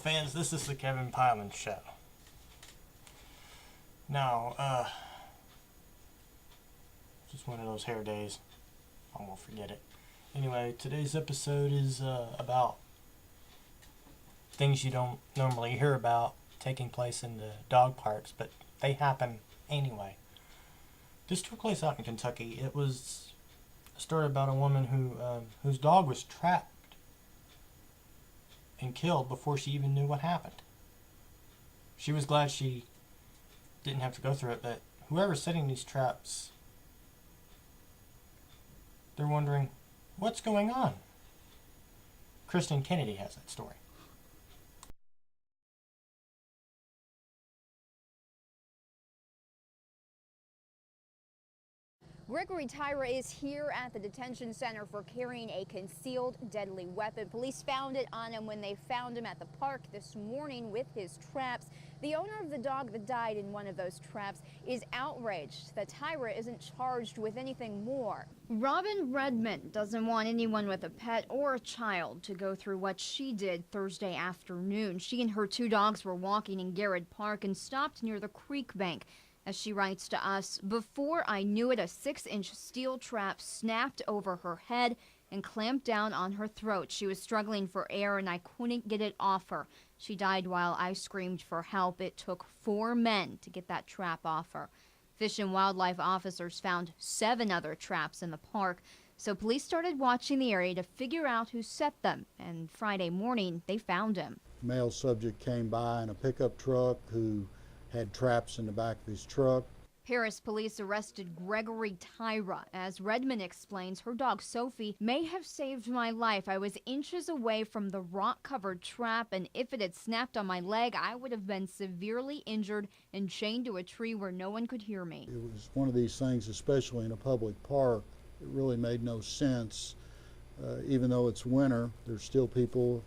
fans, this is the Kevin Piland Show. Now, just one of those hair days. I won't forget it. Anyway, today's episode is about things you don't normally hear about taking place in the dog parks, but they happen anyway. This took place out in Kentucky. It was a story about a woman whose dog was trapped and killed before she even knew what happened. She was glad she didn't have to go through it, but whoever's setting these traps, they're wondering, what's going on? Kristen Kennedy has that story. Gregory Tyra is here at the detention center for carrying a concealed deadly weapon. Police found it on him when they found him at the park this morning with his traps. The owner of the dog that died in one of those traps is outraged that Tyra isn't charged with anything more. Robin Redmond doesn't want anyone with a pet or a child to go through what she did Thursday afternoon. She and her two dogs were walking in Garrett Park and stopped near the creek bank. As she writes to us, before I knew it, a 6-inch steel trap snapped over her head and clamped down on her throat. She was struggling for air and I couldn't get it off her. She died while I screamed for help. It took 4 men to get that trap off her. Fish and wildlife officers found 7 other traps in the park. So police started watching the area to figure out who set them. And Friday morning, they found him. Male subject came by in a pickup truck who had traps in the back of his truck. Paris police arrested Gregory Tyra. As Redmond explains, her dog Sophie may have saved my life. I was inches away from the rock-covered trap, and if it had snapped on my leg, I would have been severely injured and chained to a tree where no one could hear me. It was one of these things, especially in a public park, it really made no sense. Even though it's winter, there's still people,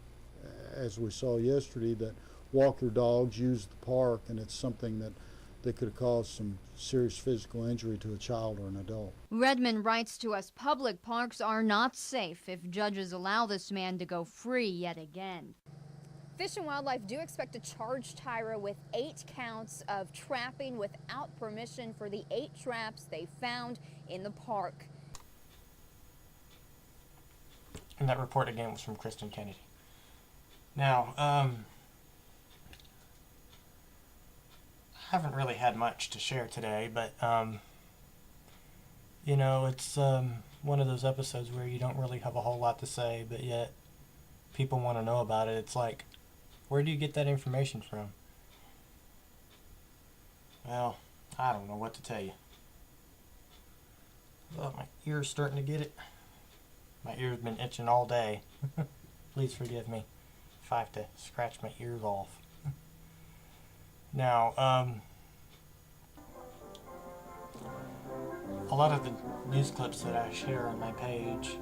as we saw yesterday, that walk their dogs, use the park, and it's something that could have caused some serious physical injury to a child or an adult. Redmond writes to us, public parks are not safe if judges allow this man to go free yet again. Fish and Wildlife do expect to charge Tyra with 8 counts of trapping without permission for the 8 traps they found in the park. And that report again was from Kristen Kennedy. Now, I haven't really had much to share today, but you know, it's one of those episodes where you don't really have a whole lot to say, but yet people want to know about it. It's like, where do you get that information from? Well, I don't know what to tell you. Well, my ear's starting to get it. My ear's been itching all day. Please forgive me if I have to scratch my ears off. Now, a lot of the news clips that I share on my page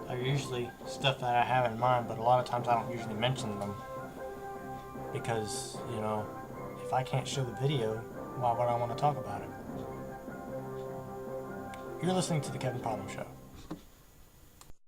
are usually stuff that I have in mind, but a lot of times I don't usually mention them because, you know, if I can't show the video, why would I want to talk about it? You're listening to The Kevin Piland Show.